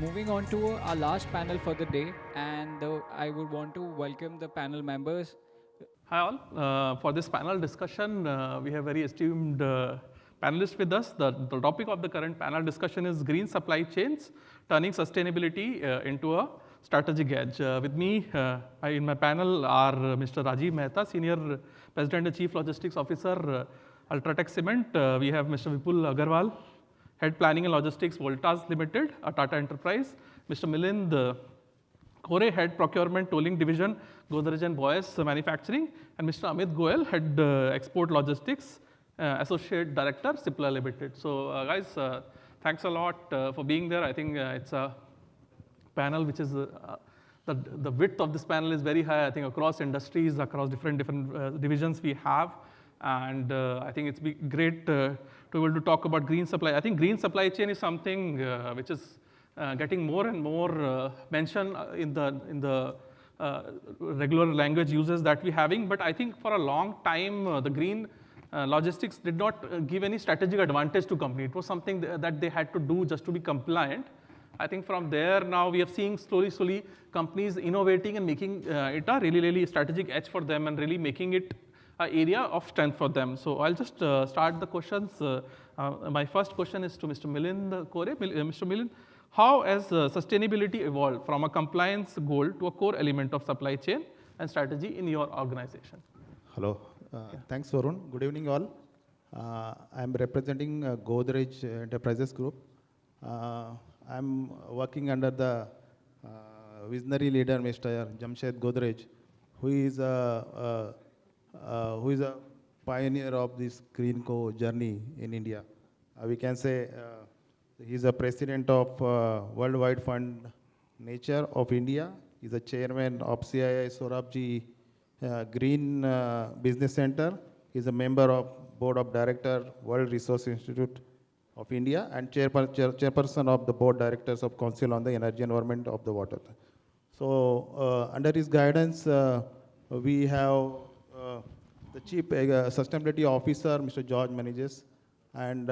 Moving on to our last panel for the day, and I would want to welcome the panel members. Hi all. For this panel discussion, we have very esteemed panelists with us. The topic of the current panel discussion is green supply chains, turning sustainability into a strategic edge. With me in my panel are Mr. Rajiv Mehta, Senior President and Chief Logistics Officer, Ultratech Cement. We have Mr. Vipul Aggarwal, Head Planning and Logistics, Voltas Limited, a Tata enterprise. Mr. Milind Head Procurement Tolling Division, Godrej and Boyce Manufacturing, and Mr. Amit Goel, Head Export Logistics, Associate Director, Cipla Limited. So guys, thanks a lot for being there. I think it's a panel which is, the width of this panel is very high, I think across industries, across different divisions we have. And I think it's great to be able to talk about green supply. I think green supply chain is something which is getting more and more mention in the regular language uses that we're having. But I think for a long time, the green logistics did not give any strategic advantage to company. It was something that they had to do just to be compliant. I think from there now we are seeing slowly companies innovating and making it a really strategic edge for them and really making it an area of strength for them. So I'll just start the questions. My first question is to Mr. Milind Kore. Mr. Milind, how has sustainability evolved from a compliance goal to a core element of supply chain and strategy in your organization? Hello. Thanks, Varun. Good evening, all. I'm representing Godrej Enterprises Group. I'm working under the visionary leader, Mr. Jamshed Godrej, who is a pioneer of this Green Co journey in India. We can say he's a president of Worldwide Fund Nature of India. He's a chairman of CII Sorabji Green Business Center. He's a member of Board of Director, World Resource Institute of India, and chairperson of the Board Directors of Council on the Energy Environment of the Water. So under his guidance, we have the Chief Sustainability Officer, Mr. George manages, and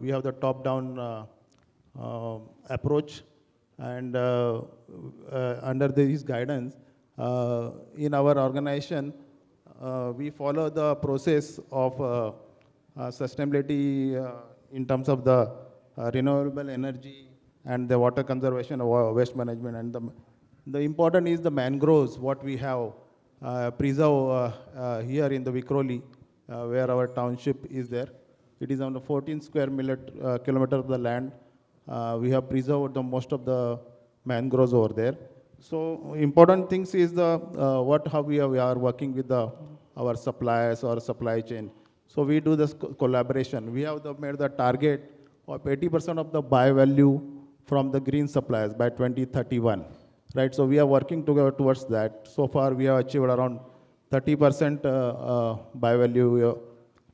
we have the top-down approach. And under his guidance, in our organization, we follow the process of sustainability in terms of the renewable energy and the water conservation or waste management. And the important is the mangroves, what we have preserved here in the Vikhroli, where our township is there. It is on the 14 square kilometer of the land. We have preserved most of the mangroves over there. So important things is how we are working with our suppliers or supply chain. So we do this collaboration. We have made the target of 80% of the buy value from the green suppliers by 2031. Right, so we are working together towards that. So far, we have achieved around 30% buy value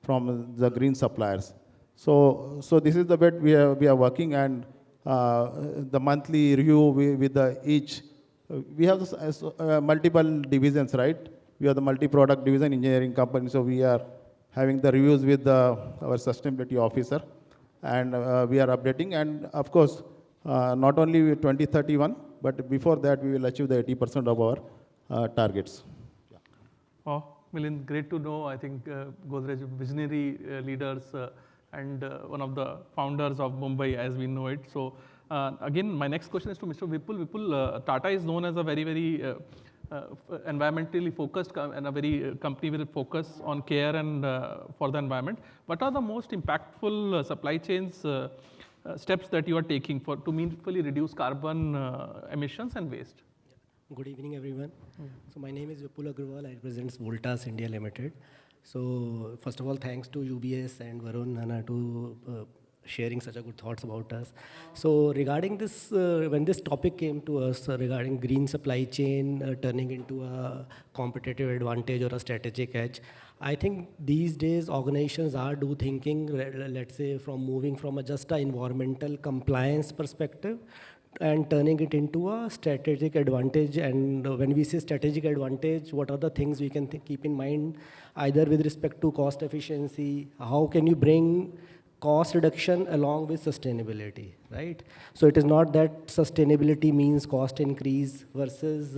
from the green suppliers. So this is the bit we are working, and the monthly review with each. We have multiple divisions, right? We have the multi-product division engineering company, so we are having the reviews with our sustainability officer, and we are updating. And of course, not only with 2031, but before that, we will achieve the 80% of our targets. Yeah. Oh, Milind, great to know. I think Godrej visionary leaders and one of the founders of Mumbai as we know it. So again, my next question is to Mr. Vipul. Vipul, Tata is known as a very environmentally focused and a very company with a focus on care and for the environment. What are the most impactful supply chains steps that you are taking to meaningfully reduce carbon emissions and waste? Good evening, everyone. So my name is Vipul Aggarwal. I represent Voltas India Limited. So first of all, thanks to UBS and Varun to sharing such a good thoughts about us. So regarding this, when this topic came to us regarding green supply chain turning into a competitive advantage or a strategic edge, I think these days organizations are thinking, let's say, from moving from just an environmental compliance perspective and turning it into a strategic advantage. And when we say strategic advantage, what are the things we can keep in mind, either with respect to cost efficiency, how can you bring cost reduction along with sustainability, right? So it is not that sustainability means cost increase versus,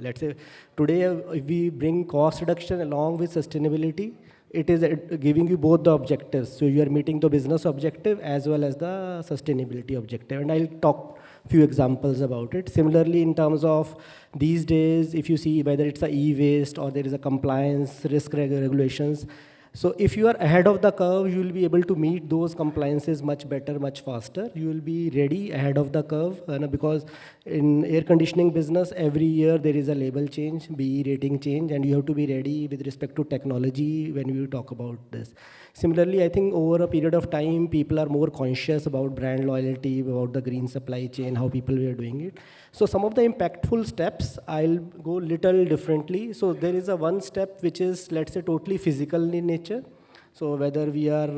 let's say, today if we bring cost reduction along with sustainability, it is giving you both the objectives. So you are meeting the business objective as well as the sustainability objective. And I'll talk few examples about it. Similarly, in terms of these days, if you see whether it's a e-waste or there is a compliance risk regulations, so if you are ahead of the curve, you will be able to meet those compliances much better, much faster. You will be ready ahead of the curve, because in air conditioning business, every year there is a label change, BE rating change, and you have to be ready with respect to technology when we talk about this. Similarly, I think over a period of time, people are more conscious about brand loyalty, about the green supply chain, how people were doing it. So some of the impactful steps, I'll go little differently. So there is a one step which is, let's say, totally physical in nature. So whether we are,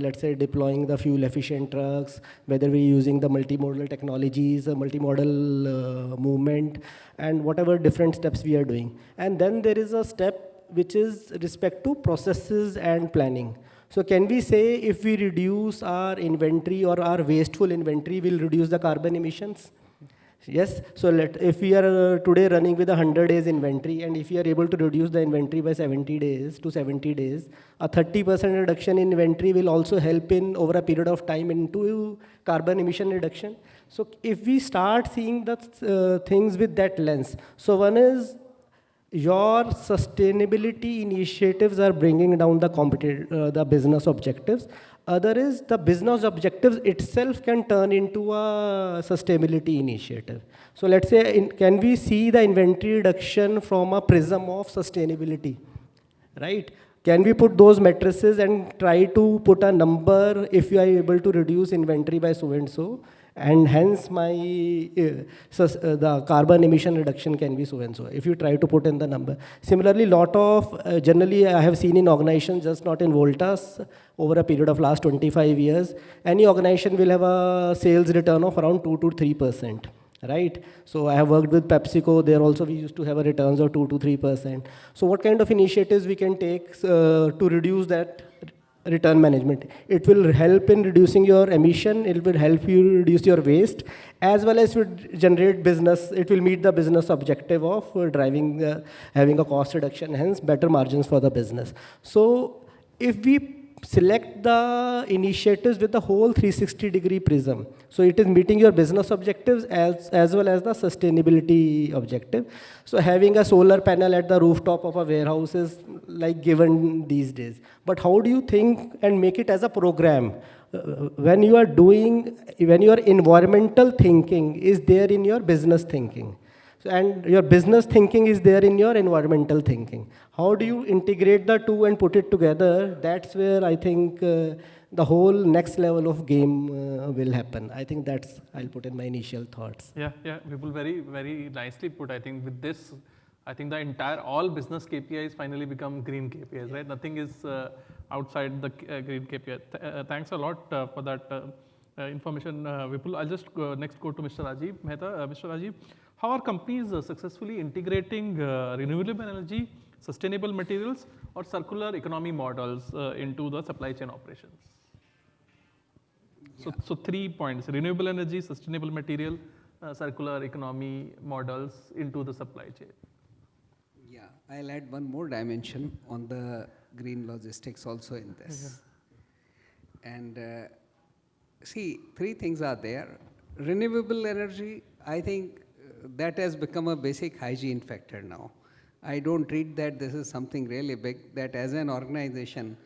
let's say, deploying the fuel efficient trucks, whether we're using the multimodal technologies, multimodal movement, and whatever different steps we are doing. And then there is a step which is respect to processes and planning. So can we say if we reduce our inventory or our wasteful inventory, we'll reduce the carbon emissions? Yes, so if we are today running with 100 days inventory, and if we are able to reduce the inventory by 70 days to 70 days, a 30% reduction in inventory will also help in over a period of time into carbon emission reduction. So if we start seeing the things with that lens, so one is your sustainability initiatives are bringing down the business objectives. Other is the business objectives itself can turn into a sustainability initiative. So let's say, can we see the inventory reduction from a prism of sustainability, right? Can we put those matrices and try to put a number if you are able to reduce inventory by so and so, and hence my the carbon emission reduction can be so and so, if you try to put in the number. Similarly, lot of, generally I have seen in organizations, just not in Voltas, over a period of last 25 years, any organization will have a sales return of around 2 to 3%. Right? So I have worked with PepsiCo, there also we used to have a returns of 2 to 3%. So what kind of initiatives we can take to reduce that return management? It will help in reducing your emission, it will help you reduce your waste, as well as would generate business, it will meet the business objective of driving, having a cost reduction, hence better margins for the business. So if we select the initiatives with the whole 360-degree prism, so it is meeting your business objectives as well as the sustainability objective. So having a solar panel at the rooftop of a warehouse is like given these days. But how do you think and make it as a program? When you are environmental thinking is there in your business thinking, and your business thinking is there in your environmental thinking. How do you integrate the two and put it together? That's where I think the whole next level of game will happen. I think that's, I'll put in my initial thoughts. Yeah, Vipul, very, very nicely put. I think with this, I think the entire, all business KPIs finally become green KPIs, right? Nothing is outside the green KPI. Thanks a lot for that information, Vipul. I'll just next go to Mr. Rajiv Mehta. Mr. Rajiv, how are companies successfully integrating renewable energy, sustainable materials, or circular economy models into the supply chain operations? Yeah. So 3 points: renewable energy, sustainable material, circular economy models into the supply chain. Yeah, I'll add one more dimension on the green logistics also in this. And see, 3 things are there. Renewable energy, I think that has become a basic hygiene factor now. I don't treat that this is something really big, that as an organization,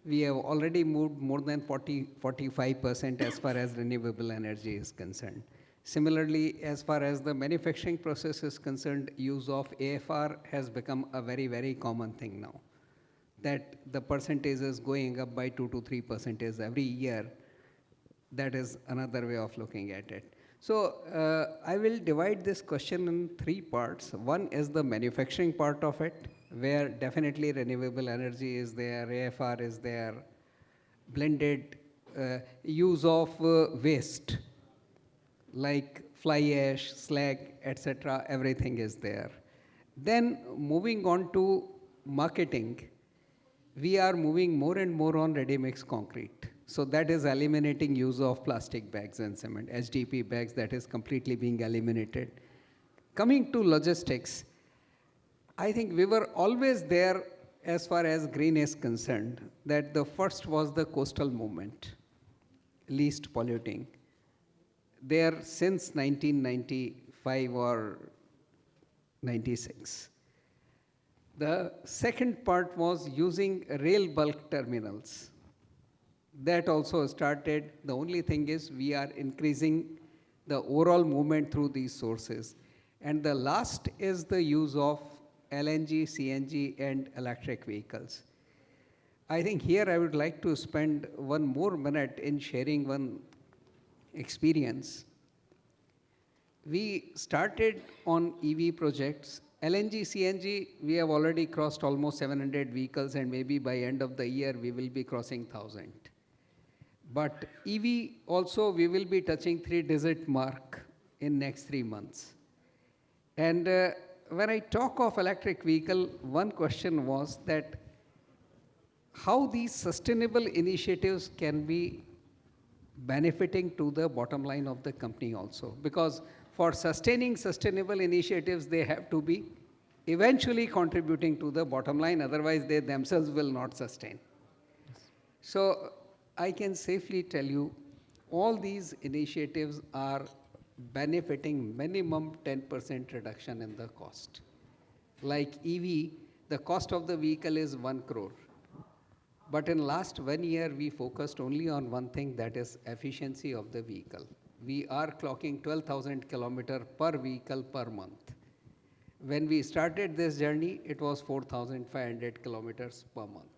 we have already moved more than 45% as far as renewable energy is concerned. Similarly, as far as the manufacturing process is concerned, use of AFR has become a very, very common thing now. That the percentage is going up by 2 to 3% every year. That is another way of looking at it. So I will divide this question in 3 parts. One is the manufacturing part of it, where definitely renewable energy is there, AFR is there, blended use of waste, like fly ash, slag, etc., everything is there. Then moving on to marketing, we are moving more and more on ready-mix concrete. So that is eliminating use of plastic bags and cement. HDP bags, that is completely being eliminated. Coming to logistics, I think we were always there as far as green is concerned, that the first was the coastal movement, least polluting. There since 1995 or 96. The second part was using rail bulk terminals. That also started. The only thing is we are increasing the overall movement through these sources. And the last is the use of LNG, CNG, and electric vehicles. I think here I would like to spend one more minute in sharing one experience. We started on EV projects. LNG, CNG, we have already crossed almost 700 vehicles, and maybe by end of the year we will be crossing 1,000. But EV also we will be touching 3-digit mark in next 3 months. And when I talk of electric vehicle, one question was that how these sustainable initiatives can be benefiting to the bottom line of the company also. Because for sustaining sustainable initiatives, they have to be eventually contributing to the bottom line, otherwise they themselves will not sustain. So I can safely tell you, all these initiatives are benefiting minimum 10% reduction in the cost. Like EV, the cost of the vehicle is 1 crore. But in last 1 year, we focused only on one thing, that is efficiency of the vehicle. We are clocking 12,000 kilometers per vehicle per month. When we started this journey, it was 4,500 kilometers per month.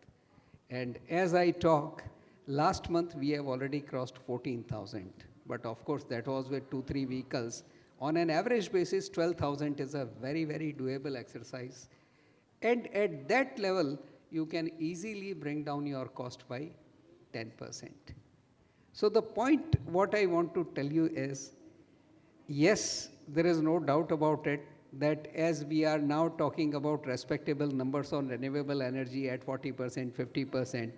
And as I talk, last month we have already crossed 14,000. But of course, that was with 2-3 vehicles. On an average basis, 12,000 is a very, very doable exercise. And at that level, you can easily bring down your cost by 10%. So the point what I want to tell you is, yes, there is no doubt about it that as we are now talking about respectable numbers on renewable energy at 40%, 50%,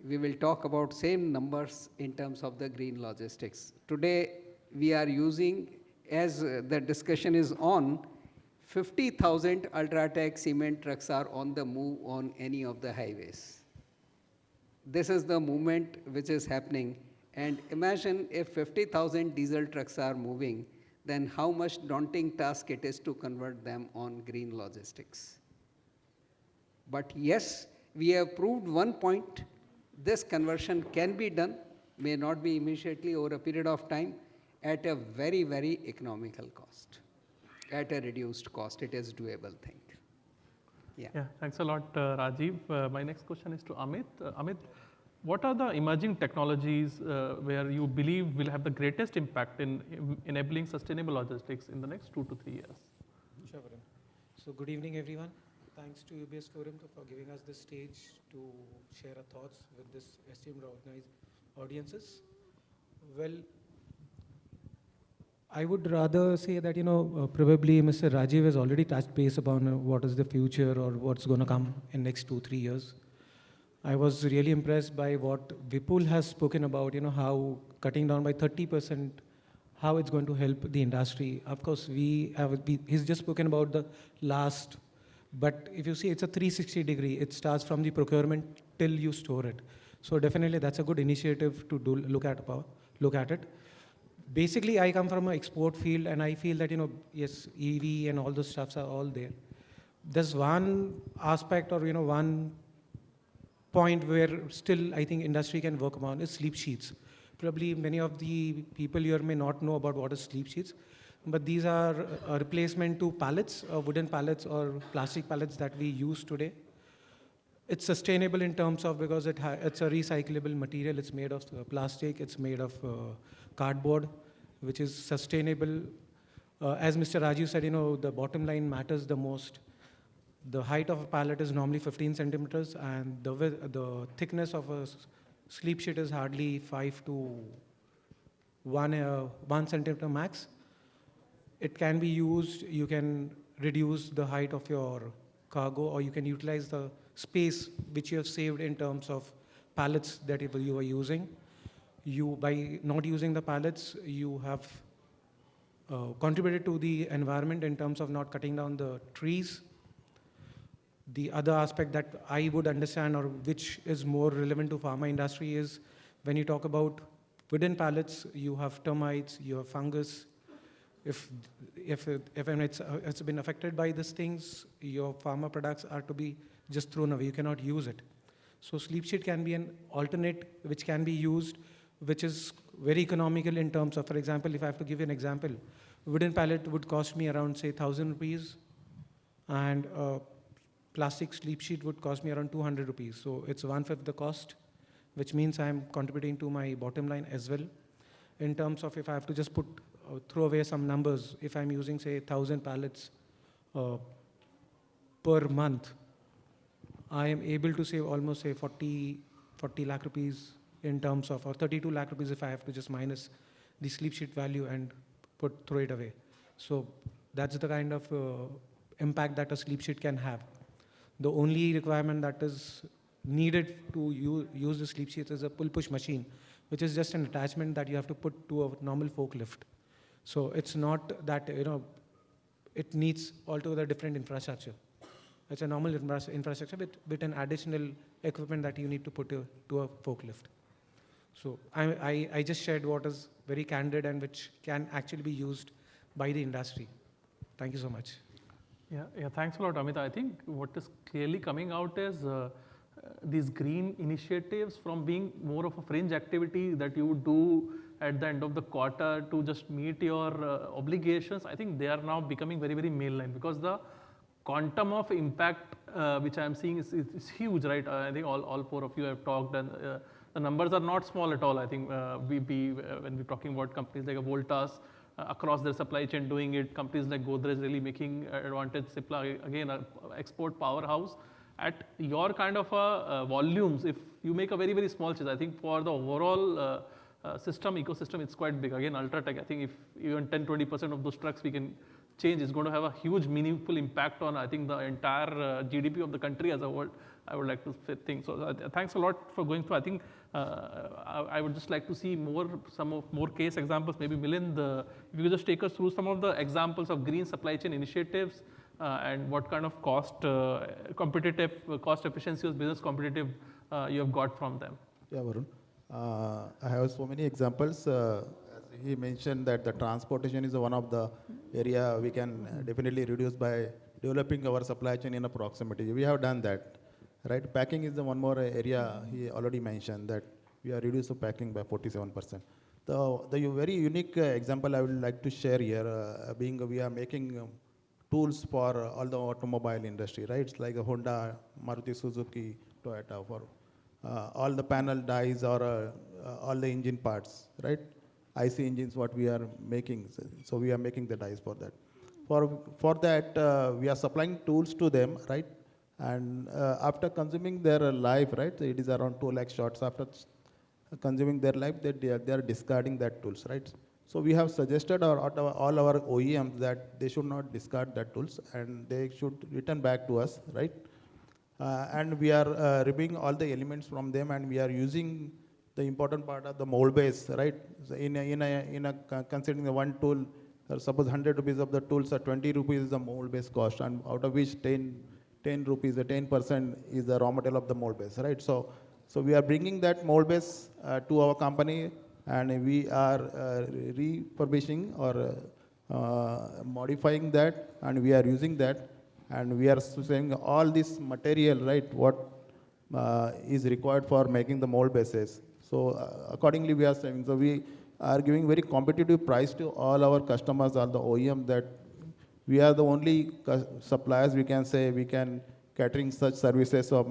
we will talk about same numbers in terms of the green logistics. Today, we are using, as the discussion is on, 50,000 Ultratech cement trucks are on the move on any of the highways. This is the movement which is happening. And imagine if 50,000 diesel trucks are moving, then how much daunting task it is to convert them on green logistics. But yes, we have proved one point, this conversion can be done, may not be immediately over a period of time, at a very, very economical cost. At a reduced cost, it is doable thing. Yeah, thanks a lot, Rajiv. My next question is to Amit. Amit, what are the emerging technologies where you believe will have the greatest impact in enabling sustainable logistics in the next 2 to 3 years? Sure, Varun. So good evening, everyone. Thanks to UBS Forum for giving us this stage to share our thoughts with this esteemed organized audiences. Well, I would rather say that, probably Mr. Rajiv has already touched base upon what is the future or what's going to come in next 2-3 years. I was really impressed by what Vipul has spoken about, how cutting down by 30%, how it's going to help the industry. Of course, he's just spoken about the last, but if you see, it's a 360-degree. It starts from the procurement till you store it. So definitely that's a good initiative to look at it. Basically, I come from an export field, and I feel that, yes, EV and all those stuffs are all there. There's one aspect or, one point where still I think industry can work on is sleep sheets. Probably many of the people here may not know about what is sleep sheets, but these are a replacement to pallets, wooden pallets or plastic pallets that we use today. It's sustainable in terms of because it's a recyclable material. It's made of plastic. It's made of cardboard, which is sustainable. As Mr. Rajiv said, the bottom line matters the most. The height of a pallet is normally 15 centimeters, and the thickness of a sleep sheet is hardly 5 to 1 centimeter max. It can be used. You can reduce the height of your cargo, or you can utilize the space which you have saved in terms of pallets that you are using. By not using the pallets, you have contributed to the environment in terms of not cutting down the trees. The other aspect that I would understand, or which is more relevant to pharma industry, is when you talk about wooden pallets, you have termites, you have fungus. If it's been affected by these things, your pharma products are to be just thrown away. You cannot use it. So sleep sheet can be an alternate which can be used, which is very economical in terms of, for example, if I have to give you an example, wooden pallet would cost me around, say, 1,000 rupees, and plastic sleep sheet would cost me around 200 rupees. So it's 1/5 the cost, which means I'm contributing to my bottom line as well. In terms of if I have to just throw away some numbers, if I'm using, say, 1,000 pallets per month, I am able to save almost, say, 40 lakh rupees in terms of, or 32 lakh rupees if I have to just minus the sleep sheet value and throw it away. So that's the kind of impact that a sleep sheet can have. The only requirement that is needed to use the sleep sheet is a pull-push machine, which is just an attachment that you have to put to a normal forklift. So it's not that, it needs altogether different infrastructure. It's a normal infrastructure with an additional equipment that you need to put to a forklift. So I just shared what is very candid and which can actually be used by the industry. Thank you so much. Yeah, thanks a lot, Amit. I think what is clearly coming out is these green initiatives, from being more of a fringe activity that you would do at the end of the quarter to just meet your obligations. I think they are now becoming very, very mainline, because the quantum of impact which I am seeing is huge, right? I think all four of you have talked, and the numbers are not small at all. I think when we're talking about companies like Voltas across their supply chain doing it, companies like Godrej really making advantage, Cipla, again, an export powerhouse. At your kind of volumes, if you make a very, very small change, I think for the overall ecosystem, it's quite big. Again, Ultratech, I think if even 10-20% of those trucks we can change, is going to have a huge, meaningful impact on, I think, the entire GDP of the country as a whole. I would like to think. So thanks a lot for going through. I think I would just like to see some more case examples. Maybe Milind, if you could just take us through some of the examples of green supply chain initiatives and what kind of cost efficiency or business competitive you have got from them. Yeah, Varun. I have so many examples. As he mentioned that the transportation is one of the area we can definitely reduce by developing our supply chain in a proximity. We have done that. Right, packing is the one more area he already mentioned, that we are reduced the packing by 47%. The very unique example I would like to share here, being we are making tools for all the automobile industry, right? It's like a Honda, Maruti Suzuki, Toyota, for all the panel dies or all the engine parts, right? IC engines, what we are making. So we are making the dies for that. For that, we are supplying tools to them, right? And after consuming their life, right, it is around 2 lakh shots. After consuming their life, they are discarding that tools, right? So we have suggested all our OEMs that they should not discard that tools and they should return back to us, right? And we are removing all the elements from them, and we are using the important part of the mold base, right? So considering the one tool, suppose 100 rupees of the tools, 20 rupees is the mold base cost, and out of which 10 rupees, 10% is the raw material of the mold base, right? So we are bringing that mold base to our company, and we are refurbishing or modifying that, and we are using that, and we are saying all this material, right, what is required for making the mold bases. So accordingly, we are saying, so we are giving very competitive price to all our customers, all the OEM, that we are the only suppliers, we can say, we can catering such services of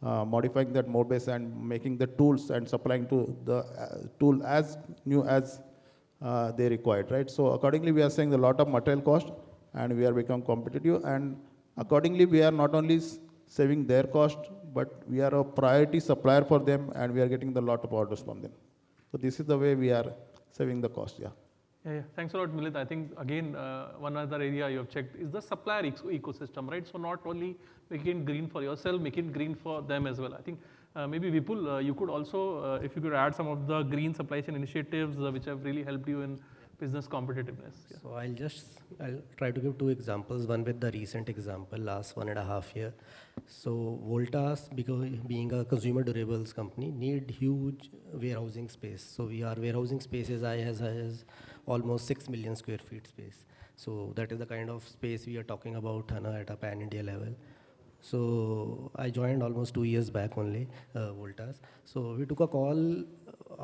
modifying that mold base and making the tools and supplying to the tool as new as they required, right? So accordingly, we are saying a lot of material cost, and we are become competitive, and accordingly, we are not only saving their cost, but we are a priority supplier for them, and we are getting a lot of orders from them. So this is the way we are saving the cost, yeah. Yeah. Thanks a lot, Milind. I think again, one other area you have checked is the supplier ecosystem, right? So not only making it green for yourself, make it green for them as well. I think maybe Vipul, you could also, if you could add some of the green supply chain initiatives which have really helped you in business competitiveness. Yeah. So I'll try to give two examples. One with the recent example, last 1.5 year. So Voltas, because being a consumer durables company, need huge warehousing space. So our warehousing space is has almost 6 million square feet space. So that is the kind of space we are talking about at a pan-India level. So I joined almost 2 years back only, Voltas. So we took a call,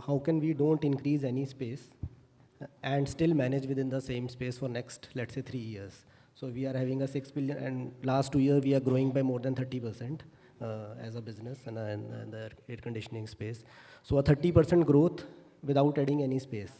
how can we don't increase any space and still manage within the same space for next, let's say 3 years. So we are having a 6 billion, and last 2 years we are growing by more than 30% as a business and the air conditioning space. So a 30% growth without adding any space.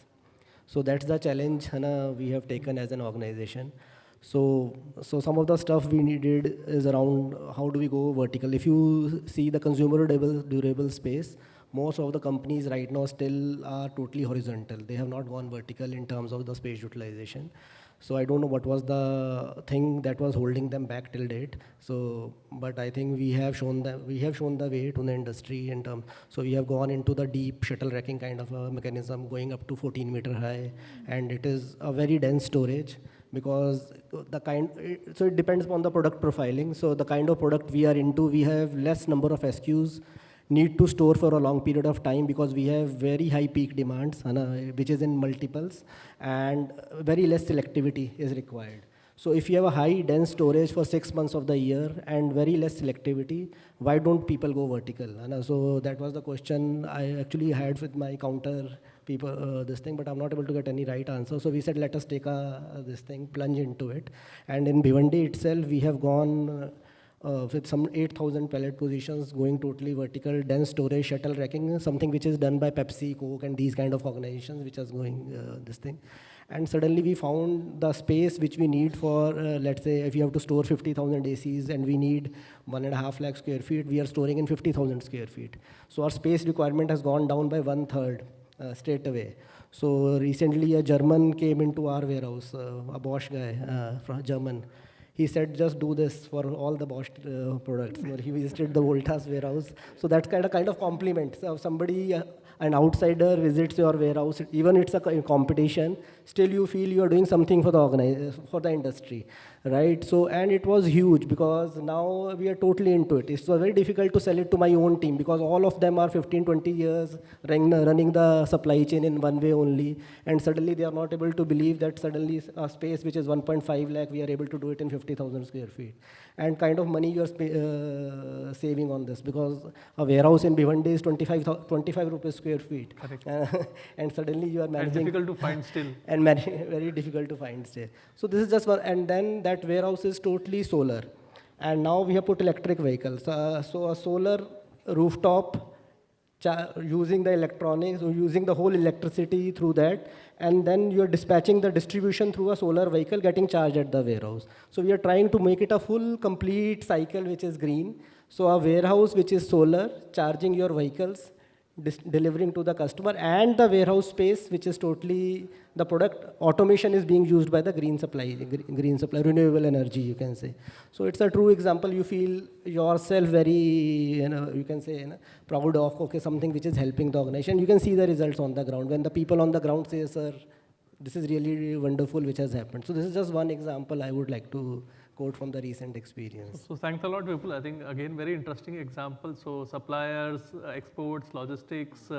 So that's the challenge we have taken as an organization. So some of the stuff we needed is around how do we go vertical. If you see the consumer durable space, most of the companies right now still are totally horizontal. They have not gone vertical in terms of the space utilization. So I don't know what was the thing that was holding them back till date. So, but I think we have shown the way to the industry in terms. So we have gone into the deep shuttle racking kind of a mechanism, going up to 14-meter high, and it is a very dense storage because so it depends on the product profiling. So the kind of product we are into, we have less number of SKUs, need to store for a long period of time because we have very high peak demands, which is in multiples, and very less selectivity is required. So if you have a high dense storage for 6 months of the year and very less selectivity, why don't people go vertical? So that was the question I actually had with my counter people, this thing, but I'm not able to get any right answer. So we said, let us take plunge into it. And in Bhiwandi itself, we have gone with some 8,000 pallet positions going totally vertical, dense storage, shuttle racking, something which is done by Pepsi, Coke, and these kind of organizations which is going this thing. And suddenly we found the space which we need for, let's say, if you have to store 50,000 ACs and we need 1.5 lakh square feet, we are storing in 50,000 square feet. So our space requirement has gone down by 1/3 straight away. So recently a German came into our warehouse, a Bosch guy from German. He said, just do this for all the Bosch products. He visited the Voltas warehouse. So that's kind of compliment. So if somebody, an outsider visits your warehouse, even it's a competition, still you feel you are doing something for the industry, right? So, and it was huge because now we are totally into it. It's very difficult to sell it to my own team because all of them are 15, 20 years running the supply chain in one way only. And suddenly they are not able to believe that suddenly a space which is 1.5 lakh, we are able to do it in 50,000 square feet. And kind of money you are saving on this because a warehouse in Bhiwandi is 25 rupees square feet. And suddenly you are managing. And difficult to find still. And very difficult to find still. So this is just one, and then that warehouse is totally solar. And now we have put electric vehicles. So a solar rooftop using the electronics, or using the whole electricity through that, and then you are dispatching the distribution through a solar vehicle getting charged at the warehouse. So we are trying to make it a full complete cycle which is green. So a warehouse which is solar, charging your vehicles, delivering to the customer, and the warehouse space which is totally the product automation is being used by the green supply, renewable energy, you can say. So it's a true example. You feel yourself very, you can say, proud of, okay, something which is helping the organization. You can see the results on the ground when the people on the ground say, sir, this is really wonderful which has happened. So this is just one example I would like to quote from the recent experience. So thanks a lot, Vipul. I think again very interesting example. So suppliers, exports, logistics,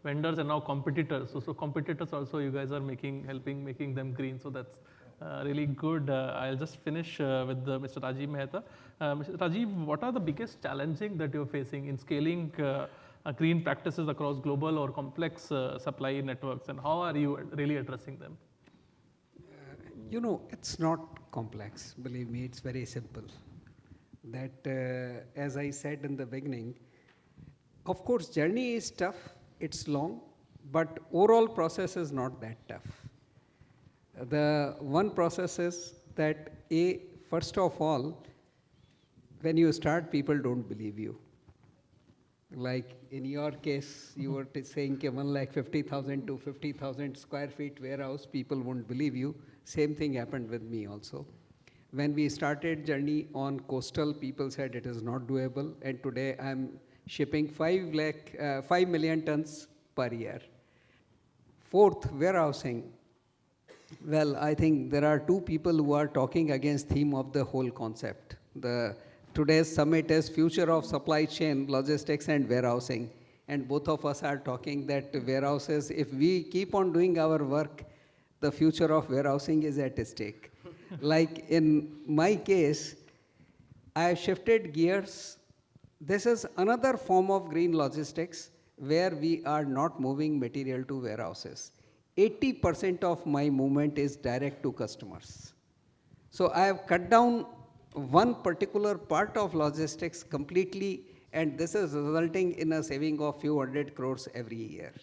vendors, and now competitors. So competitors also you guys are helping making them green. So that's really good. I'll just finish with Mr. Rajiv Mehta. Mr. Rajiv, what are the biggest challenging that you're facing in scaling green practices across global or complex supply networks, and how are you really addressing them? It's not complex. Believe me, it's very simple. That, as I said in the beginning, of course, journey is tough, it's long, but overall process is not that tough. The one process is that, first of all, when you start, people don't believe you. Like in your case, you were saying 1,50,000 to 50,000 square feet warehouse, people won't believe you. Same thing happened with me also. When we started journey on coastal, people said it is not doable, and today I'm shipping 5 million tons per year. Fourth, warehousing. Well, I think there are two people who are talking against theme of the whole concept. Today's summit is future of supply chain, logistics and warehousing. And both of us are talking that warehouses, if we keep on doing our work, the future of warehousing is at stake. Like in my case, I have shifted gears. This is another form of green logistics where we are not moving material to warehouses. 80% of my movement is direct to customers. So I have cut down one particular part of logistics completely, and this is resulting in a saving of few hundred crores every year.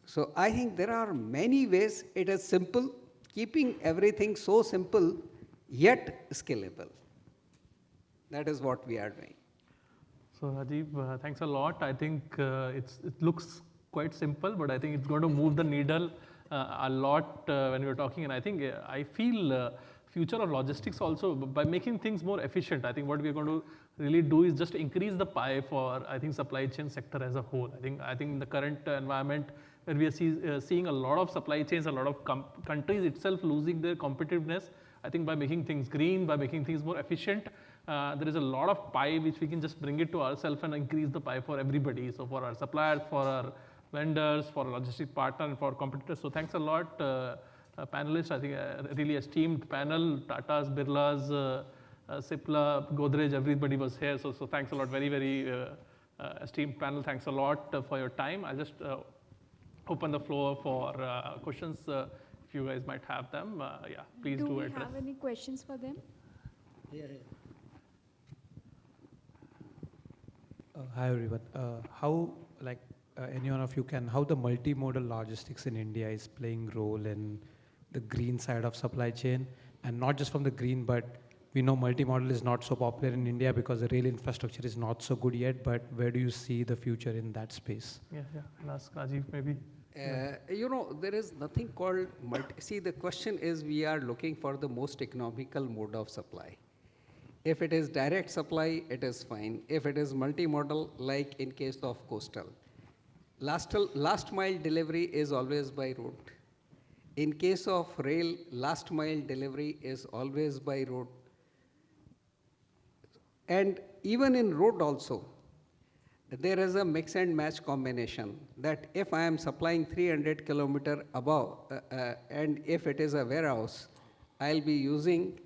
So I think there are many ways. It is simple, keeping everything so simple, yet scalable. That is what we are doing. So Rajiv, thanks a lot. I think it looks quite simple, but I think it's going to move the needle a lot when we're talking. And I think I feel future of logistics also by making things more efficient. I think what we're going to really do is just increase the pie for, I think, supply chain sector as a whole. I think in the current environment where we are seeing a lot of supply chains, a lot of countries itself losing their competitiveness, I think by making things green, by making things more efficient, there is a lot of pie which we can just bring it to ourselves and increase the pie for everybody. So for our suppliers, for our vendors, for our logistic partner, and for competitors. So thanks a lot, panelists. I think a really esteemed panel. Tata's, Birla's, Cipla, Godrej, everybody was here. So thanks a lot. Very, very esteemed panel. Thanks a lot for your time. I'll just open the floor for questions. If you guys might have them, yeah, please do address. Do we have any questions for them? Yeah. Hi everyone. How, like, any one of you can, how the multimodal logistics in India is playing role in the green side of supply chain, and not just from the green, but we know multimodal is not so popular in India because the rail infrastructure is not so good yet, but where do you see the future in that space? Yeah, I'll ask Rajiv maybe. You know, there is nothing called see, the question is we are looking for the most economical mode of supply. If it is direct supply, it is fine. If it is multimodal, like in case of coastal, last mile delivery is always by road. In case of rail, last mile delivery is always by road. And even in road also, there is a mix and match combination that if I am supplying 300 kilometer above, and if it is a warehouse, I'll be using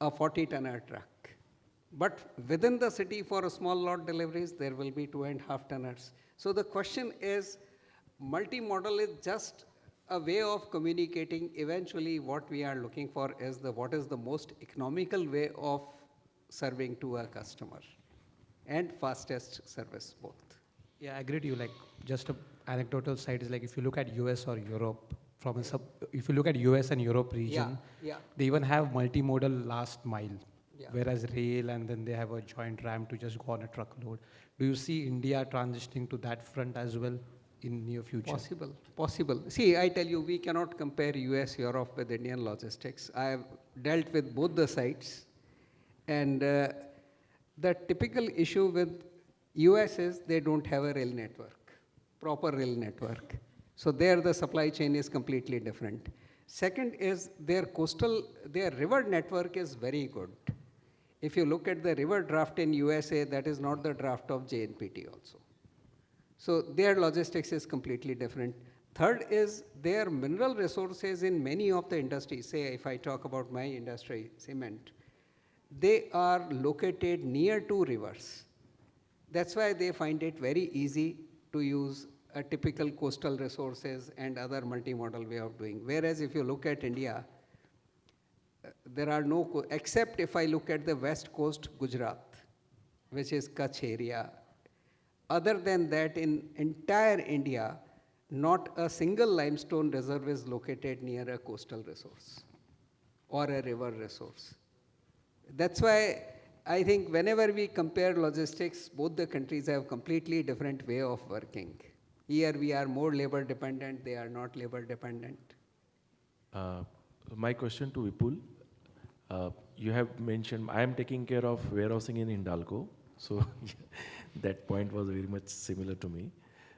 a 40-tonner truck. But within the city for a small lot deliveries, there will be 2.5 tonners. So the question is, multimodal is just a way of communicating. Eventually, what we are looking for is what is the most economical way of serving to a customer and fastest service both. Yeah, I agree with you. Like, just an anecdotal side is like, if you look at US or Europe, if you look at US and Europe region, they even have multimodal last mile, whereas rail, and then they have a joint ram to just go on a truckload. Do you see India transitioning to that front as well in near future? Possible. See, I tell you, we cannot compare US, Europe with Indian logistics. I have dealt with both the sides, and the typical issue with US is they don't have a rail network, proper rail network. So there the supply chain is completely different. Second is their river network is very good. If you look at the river draft in USA, that is not the draft of JNPT also. So their logistics is completely different. Third is their mineral resources in many of the industries. Say if I talk about my industry, cement, they are located near to rivers. That's why they find it very easy to use a typical coastal resources and other multimodal way of doing. Whereas if you look at India, there are no, except if I look at the west coast, Gujarat, which is Kutch area. Other than that, in entire India, not a single limestone reserve is located near a coastal resource or a river resource. That's why I think whenever we compare logistics, both the countries have completely different way of working. Here we are more labor dependent, they are not labor dependent. My question to Vipul, you have mentioned, I am taking care of warehousing in Hindalco, so that point was very much similar to me.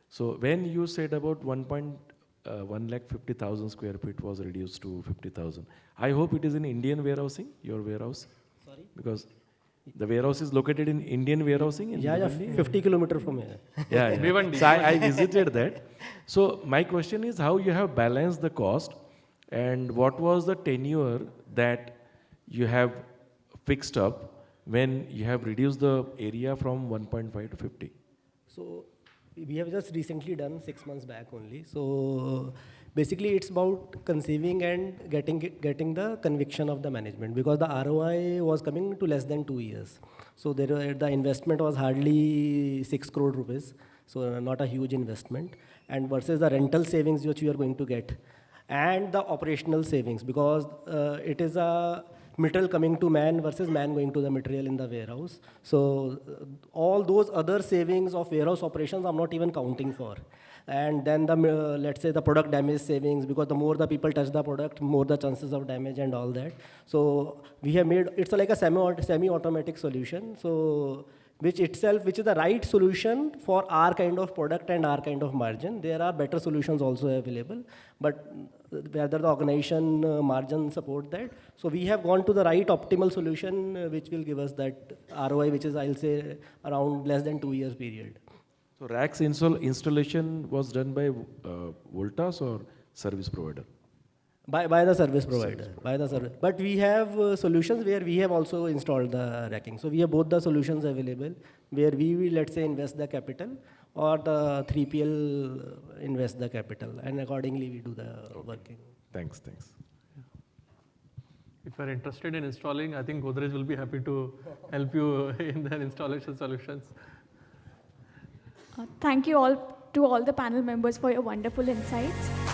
So when you said about 1,50,000 square feet was reduced to 50,000, I hope it is in Indian warehousing, your warehouse? Sorry? Because the warehouse is located in Indian warehousing? In Yeah, Bhiwandi? 50 kilometers from here. Yeah, yeah. Bhiwandi. So I visited that. So my question is how you have balanced the cost and what was the tenure that you have fixed up when you have reduced the area from 1.5 to 50? So we have just recently done 6 months back only. So basically it's about conceiving and getting the conviction of the management, because the ROI was coming to less than 2 years. So the investment was hardly 6 crore rupees. So not a huge investment, and versus the rental savings which we are going to get and the operational savings, because it is a material coming to man versus man going to the material in the warehouse. So all those other savings of warehouse operations I'm not even counting for. And then the, let's say the product damage savings, because the more the people touch the product, more the chances of damage and all that. So we have made, it's like a semi-automatic solution. So which is the right solution for our kind of product and our kind of margin. There are better solutions also available, but whether the organization margin support that. So we have gone to the right optimal solution, which will give us that ROI, which is, I'll say, around less than 2 years period. So racks installation was done by Voltas or service provider? By the service provider, by the service. But we have solutions where we have also installed the racking. So we have both the solutions available, where we will, let's say, invest the capital, or the 3PL invest the capital, and accordingly we do the working. Thanks. If you are interested in installing, I think Godrej will be happy to help you in their installation solutions. Thank you all to all the panel members for your wonderful insights.